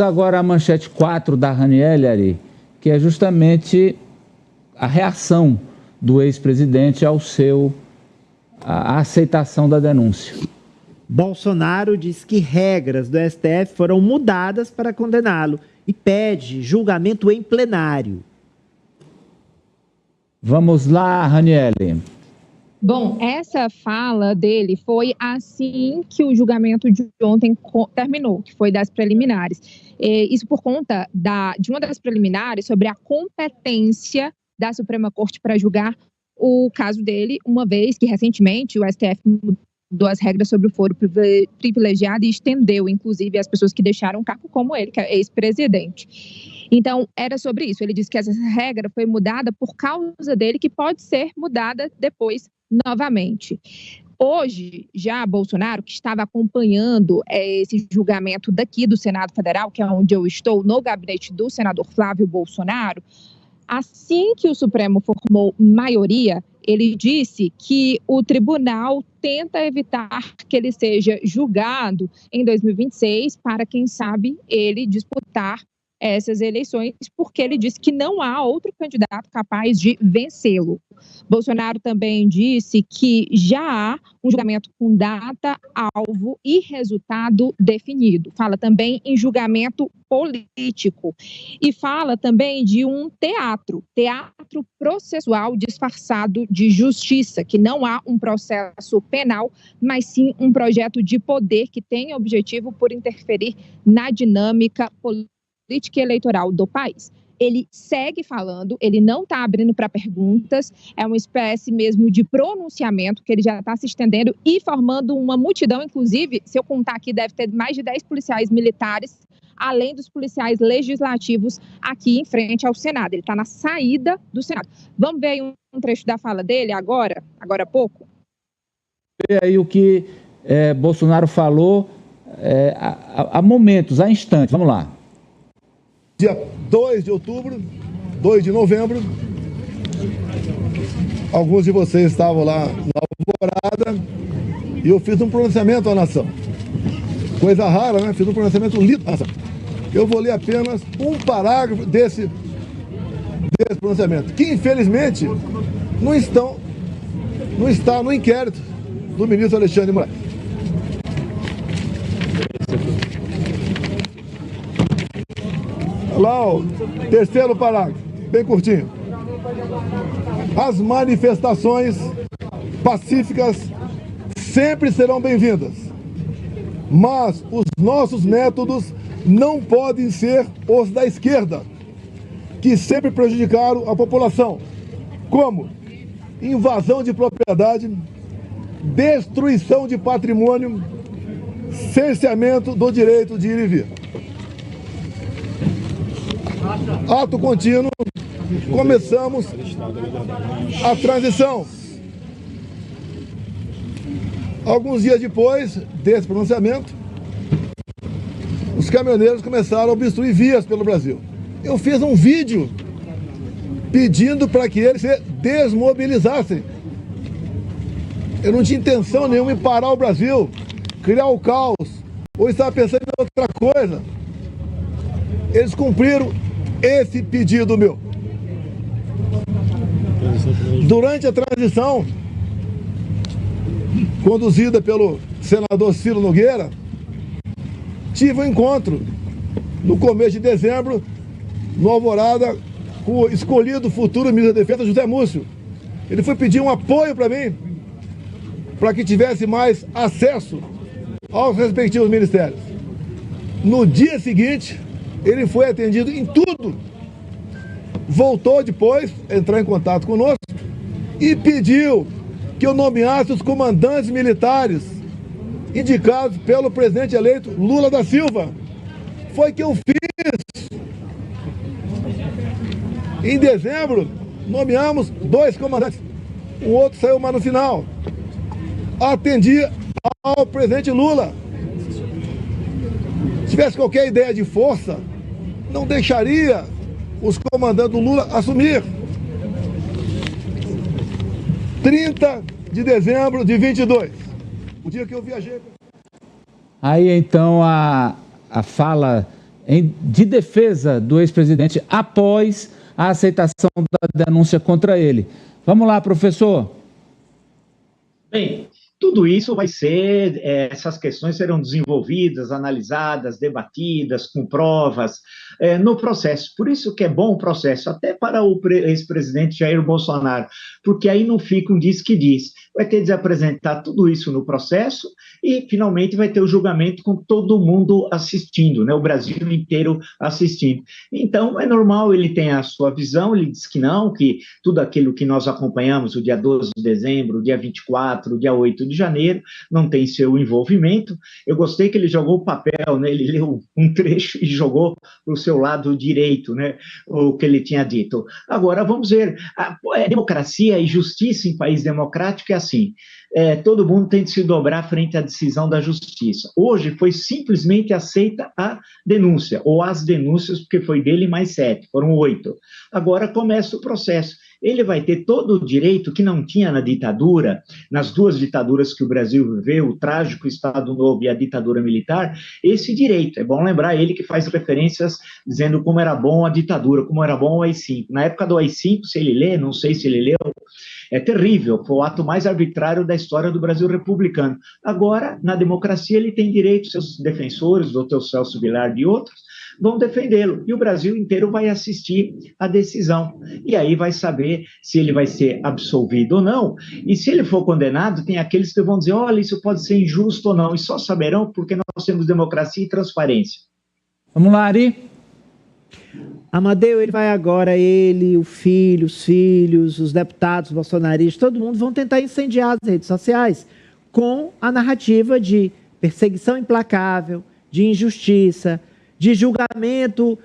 Agora a manchete 4 da Raniele, Ari, que é justamente a reação do ex-presidente à aceitação da denúncia. Bolsonaro diz que regras do STF foram mudadas para condená-lo e pede julgamento em plenário. Vamos lá, Raniele. Bom, essa fala dele foi assim que o julgamento de ontem terminou, que foi das preliminares. Isso por conta de uma das preliminares sobre a competência da Suprema Corte para julgar o caso dele, uma vez que recentemente o STF mudou as regras sobre o foro privilegiado e estendeu, inclusive, as pessoas que deixaram o cargo, como ele, que é ex-presidente. Então, era sobre isso. Ele disse que essa regra foi mudada por causa dele, que pode ser mudada depois novamente. Hoje, já Bolsonaro, que estava acompanhando esse julgamento daqui do Senado Federal, que é onde eu estou, no gabinete do senador Flávio Bolsonaro, assim que o Supremo formou maioria, ele disse que o tribunal tenta evitar que ele seja julgado em 2026 para, quem sabe, ele disputar essas eleições, porque ele disse que não há outro candidato capaz de vencê-lo. Bolsonaro também disse que já há um julgamento com data, alvo e resultado definido. Fala também em julgamento político e fala também de um teatro processual disfarçado de justiça, que não há um processo penal, mas sim um projeto de poder que tem objetivo por interferir na dinâmica política e eleitoral do país. Ele segue falando, ele não está abrindo para perguntas, é uma espécie mesmo de pronunciamento que ele já está se estendendo e formando uma multidão, inclusive, se eu contar aqui, deve ter mais de 10 policiais militares, além dos policiais legislativos aqui em frente ao Senado. Ele está na saída do Senado. Vamos ver aí um trecho da fala dele agora há pouco? Ver aí o que Bolsonaro falou há momentos, há instantes. Vamos lá. Dia 2 de outubro, 2 de novembro, alguns de vocês estavam lá na Alvorada e eu fiz um pronunciamento à nação. Coisa rara, né? Fiz um pronunciamento lido à nação. Eu vou ler apenas um parágrafo desse pronunciamento, que infelizmente não está no inquérito do ministro Alexandre de Moraes. Lá, ó, terceiro parágrafo, bem curtinho. As manifestações pacíficas sempre serão bem-vindas, mas os nossos métodos não podem ser os da esquerda, que sempre prejudicaram a população, como invasão de propriedade, destruição de patrimônio, cerceamento do direito de ir e vir. Ato contínuo, começamos a transição. Alguns dias depois desse pronunciamento, os caminhoneiros começaram a obstruir vias pelo Brasil. Eu fiz um vídeo pedindo para que eles se desmobilizassem. Eu não tinha intenção nenhuma em parar o Brasil, criar o caos, ou estava pensando em outra coisa. Eles cumpriram esse pedido meu. Durante a transição, conduzida pelo senador Ciro Nogueira, tive um encontro no começo de dezembro, no Alvorada, com o escolhido futuro ministro da Defesa, José Múcio. Ele foi pedir um apoio para mim, para que tivesse mais acesso aos respectivos ministérios. No dia seguinte, ele foi atendido em tudo. Voltou depois a entrar em contato conosco e pediu que eu nomeasse os comandantes militares indicados pelo presidente eleito Lula da Silva. Foi que eu fiz. Em dezembro, nomeamos 2 comandantes. O outro saiu mais no final. Atendi ao presidente Lula. Se tivesse qualquer ideia de força, não deixaria os comandantes do Lula assumir. 30 de dezembro de 22, o dia que eu viajei. Aí então a fala de defesa do ex-presidente após a aceitação da denúncia contra ele. Vamos lá, professor. Bem, tudo isso vai ser, essas questões serão desenvolvidas, analisadas, debatidas, com provas, no processo. Por isso que é bom o processo, até para o ex-presidente Jair Bolsonaro, porque aí não fica um diz que diz. Vai ter de apresentar tudo isso no processo e, finalmente, vai ter o julgamento com todo mundo assistindo, né? O Brasil inteiro assistindo. Então, é normal, ele tem a sua visão, ele diz que não, que tudo aquilo que nós acompanhamos, o dia 12 de dezembro, o dia 24, o dia 8 de janeiro, não tem seu envolvimento. Eu gostei que ele jogou o papel, né? Ele leu um trecho e jogou para o seu lado direito, né? O que ele tinha dito. Agora, vamos ver, a democracia e justiça em país democrático é assim, todo mundo tem de se dobrar frente à decisão da justiça. Hoje foi simplesmente aceita a denúncia, ou as denúncias, porque foi dele mais 7, foram 8. Agora começa o processo. Ele vai ter todo o direito que não tinha na ditadura, nas duas ditaduras que o Brasil viveu, o trágico Estado Novo e a ditadura militar, esse direito. É bom lembrar ele que faz referências dizendo como era bom a ditadura, como era bom o AI-5. Na época do AI-5, se ele lê, não sei se ele leu, é terrível, foi o ato mais arbitrário da história do Brasil republicano. Agora, na democracia, ele tem direito, seus defensores, o Dr. Celso Vilar e outros, vão defendê-lo, e o Brasil inteiro vai assistir à decisão, e aí vai saber se ele vai ser absolvido ou não, e se ele for condenado, tem aqueles que vão dizer, olha, isso pode ser injusto ou não, e só saberão porque nós temos democracia e transparência. Vamos lá, Ari. Amadeu, ele vai agora, ele, o filho, os filhos, os deputados bolsonaristas, todo mundo vão tentar incendiar as redes sociais com a narrativa de perseguição implacável, de injustiça, de julgamento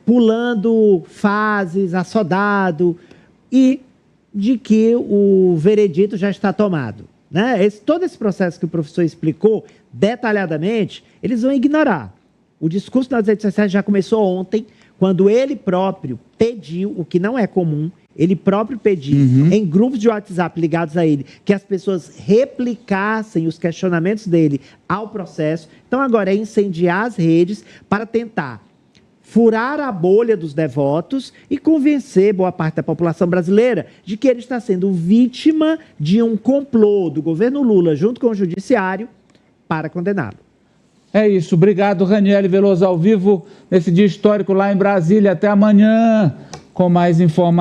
pulando fases, assodado, e de que o veredito já está tomado. Né? Todo esse processo que o professor explicou detalhadamente, eles vão ignorar. O discurso nas redes sociais já começou ontem, quando ele próprio pediu, o que não é comum, ele próprio pediu, em grupos de WhatsApp ligados a ele, que as pessoas replicassem os questionamentos dele ao processo. Então, agora é incendiar as redes para tentar furar a bolha dos devotos e convencer boa parte da população brasileira de que ele está sendo vítima de um complô do governo Lula junto com o judiciário para condená-lo. É isso. Obrigado, Raniele Veloso, ao vivo nesse dia histórico lá em Brasília. Até amanhã com mais informações.